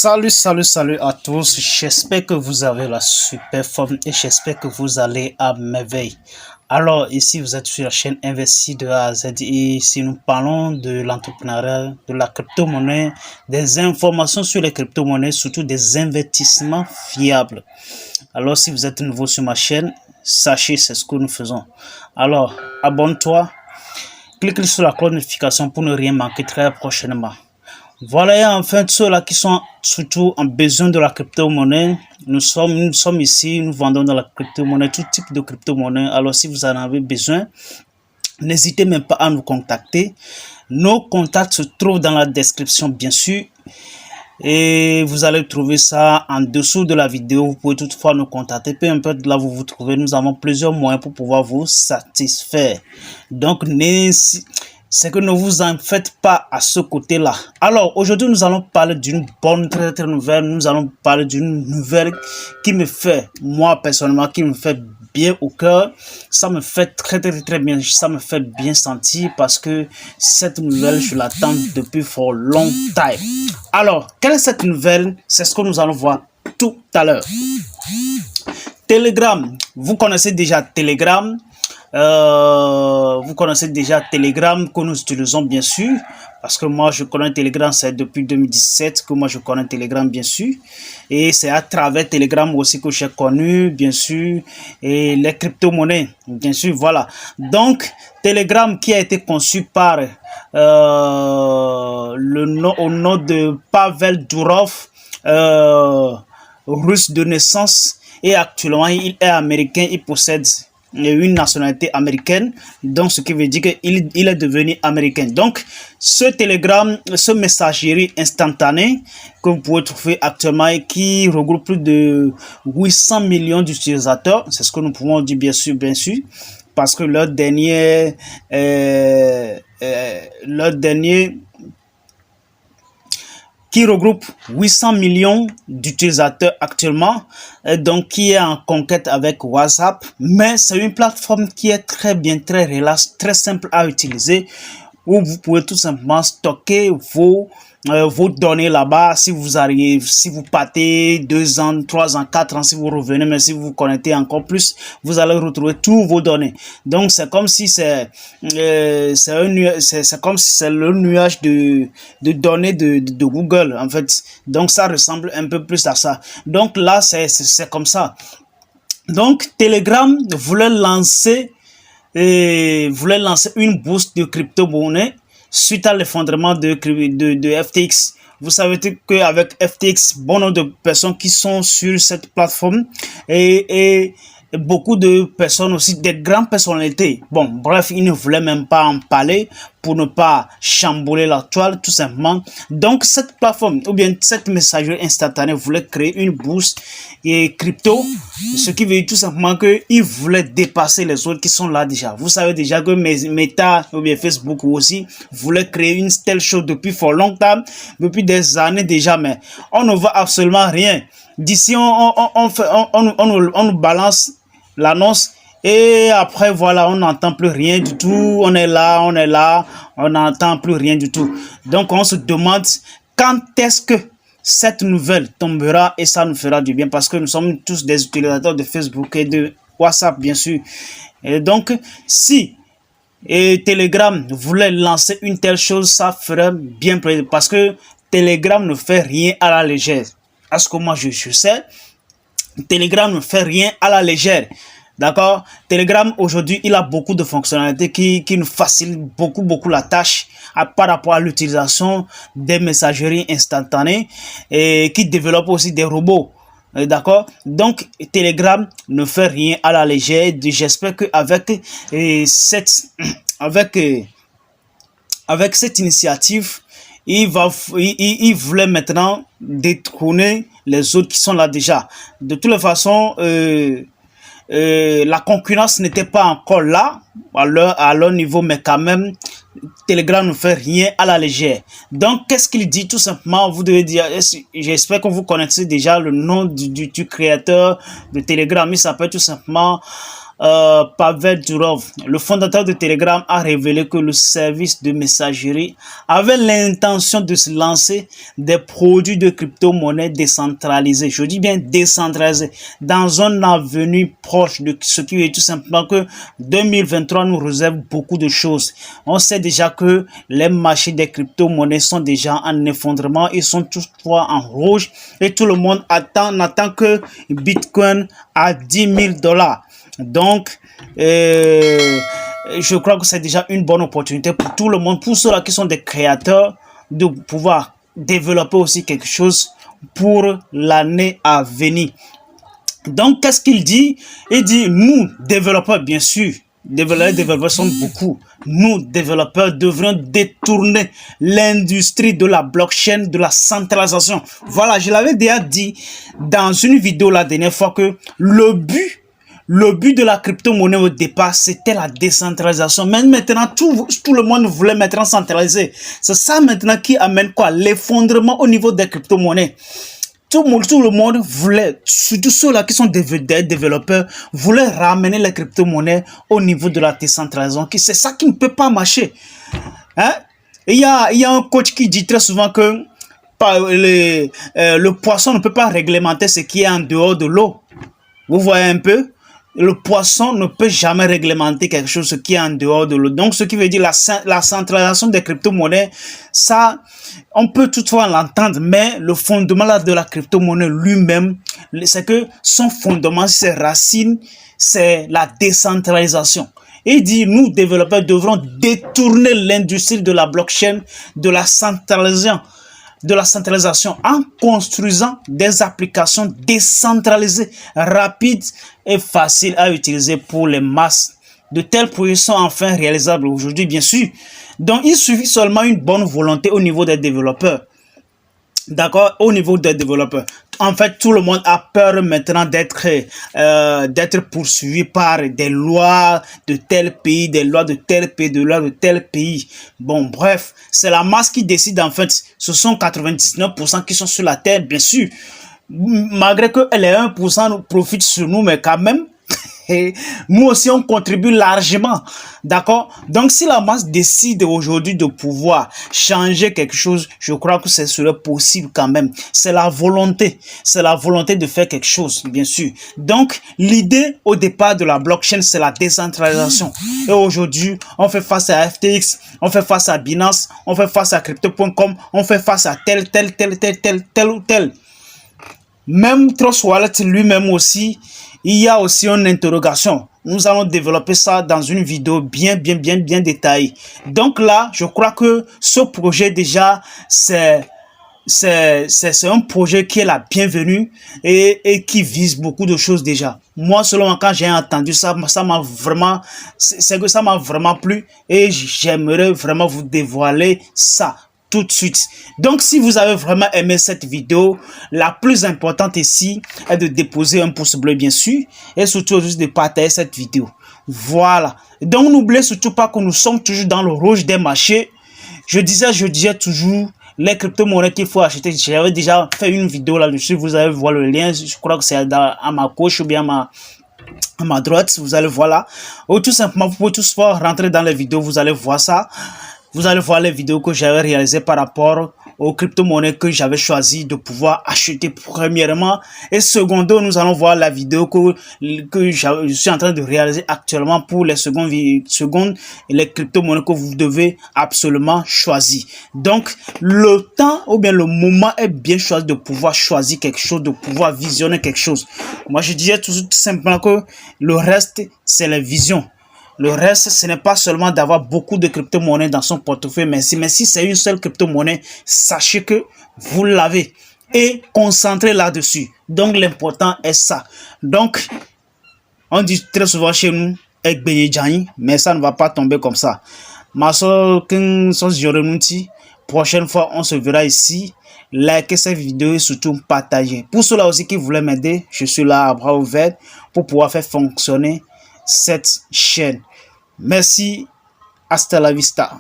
Salut à tous. J'espère que vous avez la super forme et j'espère que vous allez à merveille. Alors, ici, vous êtes sur la chaîne Investi de A à Z et ici, nous parlons de l'entrepreneuriat, de la crypto-monnaie, des informations sur les crypto-monnaies, surtout des investissements fiables. Alors, si vous êtes nouveau sur ma chaîne, sachez, c'est ce que nous faisons. Alors, abonne-toi, clique sur la cloche de notification pour ne rien manquer très prochainement. Voilà, et enfin, ceux-là qui sont surtout en besoin de la crypto-monnaie, nous sommes ici, nous vendons de la crypto-monnaie, tout type de crypto-monnaie. Alors, si vous en avez besoin, n'hésitez même pas à nous contacter. Nos contacts se trouvent dans la description, bien sûr. Et vous allez trouver ça en dessous de la vidéo. Vous pouvez toutefois nous contacter. Peu importe là où vous vous trouvez, nous avons plusieurs moyens pour pouvoir vous satisfaire. Donc, c'est que ne vous en faites pas à ce côté-là. Alors, aujourd'hui, nous allons parler d'une bonne, très nouvelle. Nous allons parler d'une nouvelle qui me fait, moi, personnellement, qui me fait bien au cœur. Ça me fait très bien. Ça me fait bien sentir parce que cette nouvelle, je l'attends depuis for long time. Alors, quelle est cette nouvelle? C'est ce que nous allons voir tout à l'heure. Telegram. Vous connaissez déjà Telegram. Vous connaissez déjà Telegram que nous utilisons bien sûr parce que moi je connais Telegram, c'est depuis 2017 que moi je connais Telegram bien sûr, et c'est à travers Telegram aussi que j'ai connu bien sûr et les crypto-monnaies bien sûr. Voilà, donc Telegram qui a été conçu par au nom de Pavel Durov, russe de naissance, et actuellement il est américain, il possède une nationalité américaine, donc ce qui veut dire qu'il est devenu américain. Donc ce Telegram, ce messagerie instantanée que vous pouvez trouver actuellement et qui regroupe plus de 800 millions d'utilisateurs, c'est ce que nous pouvons dire bien sûr, parce que leur dernier qui regroupe 800 millions d'utilisateurs actuellement, donc qui est en conquête avec WhatsApp, mais c'est une plateforme qui est très bien, très relaxe, très simple à utiliser, où vous pouvez tout simplement stocker vos données là-bas. Si vous arrivez, si vous partez 2 ans, 3 ans, 4 ans, si vous revenez, mais si vous vous connectez encore plus, vous allez retrouver tous vos données. Donc c'est comme si c'est comme si c'est le nuage de données de Google en fait. Donc ça ressemble un peu plus à ça. Donc là c'est comme ça. Donc Telegram voulait lancer une bourse de crypto-monnaie suite à l'effondrement de FTX. Vous savez qu'avec FTX, bon nombre de personnes qui sont sur cette plateforme et beaucoup de personnes aussi, des grandes personnalités. Bon, bref, ils ne voulaient même pas en parler pour ne pas chambouler la toile, tout simplement. Donc, cette plateforme, ou bien cette messagerie instantanée voulait créer une bourse et crypto, ce qui veut dire tout simplement qu'ils voulaient dépasser les autres qui sont là déjà. Vous savez déjà que Meta, ou bien Facebook aussi, voulait créer une telle chose depuis fort longtemps, depuis des années déjà, mais on ne voit absolument rien. D'ici, on nous balance l'annonce et après voilà, on n'entend plus rien du tout. On est là, on n'entend plus rien du tout. Donc on se demande quand est-ce que cette nouvelle tombera et ça nous fera du bien parce que nous sommes tous des utilisateurs de Facebook et de WhatsApp bien sûr. Et donc si Telegram voulait lancer une telle chose, ça ferait bien plaisir parce que Telegram ne fait rien à la légère. À ce que moi je sais, Telegram ne fait rien à la légère. D'accord? Telegram aujourd'hui, il a beaucoup de fonctionnalités qui nous facilitent beaucoup la tâche par rapport à l'utilisation des messageries instantanées et qui développe aussi des robots. D'accord? Donc Telegram ne fait rien à la légère. J'espère qu'avec avec cette initiative, il voulait maintenant détrôner les autres qui sont là déjà. De toutes les façons, la concurrence n'était pas encore là à leur niveau, mais quand même Telegram ne fait rien à la légère. Donc qu'est-ce qu'il dit? Tout simplement, vous devez dire, j'espère que vous connaissez déjà le nom du créateur de Telegram. Il s'appelle tout simplement Pavel Durov, le fondateur de Telegram, a révélé que le service de messagerie avait l'intention de se lancer des produits de crypto-monnaie décentralisés. Je dis bien décentralisés, dans un avenir proche, de ce qui est tout simplement que 2023 nous réserve beaucoup de choses. On sait déjà que les marchés des crypto-monnaies sont déjà en effondrement, ils sont toutefois en rouge et tout le monde n'attend que Bitcoin à 10 000 $. Donc, je crois que c'est déjà une bonne opportunité pour tout le monde, pour ceux-là qui sont des créateurs, de pouvoir développer aussi quelque chose pour l'année à venir. Donc, qu'est-ce qu'il dit? Il dit, nous, développeurs, bien sûr, les développeurs sont beaucoup. Nous, développeurs, devrions détourner l'industrie de la blockchain, de la centralisation. Voilà, je l'avais déjà dit dans une vidéo la dernière fois que le but de la crypto-monnaie au départ, c'était la décentralisation. Mais maintenant, tout le monde voulait maintenant centraliser. C'est ça maintenant qui amène quoi? L'effondrement au niveau des crypto-monnaies. Tout le monde voulait, surtout ceux-là qui sont des développeurs, voulaient ramener les crypto-monnaies au niveau de la décentralisation. C'est ça qui ne peut pas marcher. Hein? Il y a un coach qui dit très souvent que le poisson ne peut pas réglementer ce qui est en dehors de l'eau. Vous voyez un peu? Le poisson ne peut jamais réglementer quelque chose qui est en dehors de l'eau. Donc, ce qui veut dire la centralisation des crypto-monnaies, ça, on peut toutefois l'entendre, mais le fondement là de la crypto-monnaie lui-même, c'est que son fondement, ses racines, c'est la décentralisation. Et il dit, nous, développeurs, devrons détourner l'industrie de la blockchain, de la centralisation en construisant des applications décentralisées, rapides et faciles à utiliser pour les masses. De tels projets sont enfin réalisables aujourd'hui, bien sûr. Donc, il suffit seulement une bonne volonté au niveau des développeurs. D'accord, au niveau des développeurs. En fait, tout le monde a peur maintenant d'être poursuivi par des lois de tel pays, des lois de tel pays, des lois de tel pays. Bon, bref, c'est la masse qui décide en fait. Ce sont 99% qui sont sur la terre, bien sûr. Malgré que les 1% nous profitent sur nous, mais quand même, et nous aussi, on contribue largement. D'accord? Donc, si la masse décide aujourd'hui de pouvoir changer quelque chose, je crois que ce serait possible quand même. C'est la volonté. C'est la volonté de faire quelque chose, bien sûr. Donc, l'idée au départ de la blockchain, c'est la décentralisation. Et aujourd'hui, on fait face à FTX, on fait face à Binance, on fait face à Crypto.com, on fait face à tel ou tel. Même Trust Wallet lui-même aussi, il y a aussi une interrogation. Nous allons développer ça dans une vidéo bien détaillée. Donc là, je crois que ce projet déjà, c'est un projet qui est la bienvenue et qui vise beaucoup de choses déjà. Moi, selon moi, quand j'ai entendu ça, ça m'a vraiment plu et j'aimerais vraiment vous dévoiler ça tout de suite. Donc, si vous avez vraiment aimé cette vidéo, la plus importante ici est de déposer un pouce bleu, bien sûr, et surtout juste de partager cette vidéo. Voilà. Donc, n'oubliez surtout pas que nous sommes toujours dans le rouge des marchés. Je disais toujours les crypto-monnaies qu'il faut acheter. J'avais déjà fait une vidéo là-dessus. Vous allez voir le lien. Je crois que c'est à ma gauche ou bien à ma droite. Vous allez voir là. Ou tout simplement, vous pouvez tous rentrer dans les vidéos. Vous allez voir ça. Vous allez voir les vidéos que j'avais réalisées par rapport aux crypto-monnaies que j'avais choisi de pouvoir acheter premièrement. Et secondo, nous allons voir la vidéo que je suis en train de réaliser actuellement pour les secondes les crypto-monnaies que vous devez absolument choisir. Donc, le temps ou bien le moment est bien choisi de pouvoir choisir quelque chose, de pouvoir visionner quelque chose. Moi, je disais tout simplement que le reste, c'est la vision. Le reste, ce n'est pas seulement d'avoir beaucoup de crypto-monnaies dans son portefeuille, mais si c'est une seule crypto-monnaie, sachez que vous l'avez et concentrez là-dessus. Donc, l'important est ça. Donc, on dit très souvent chez nous, mais ça ne va pas tomber comme ça. Prochaine fois, on se verra ici. Likez cette vidéo et surtout partagez. Pour ceux-là aussi qui voulaient m'aider, je suis là à bras ouverts pour pouvoir faire fonctionner cette chaîne. Merci, hasta la vista.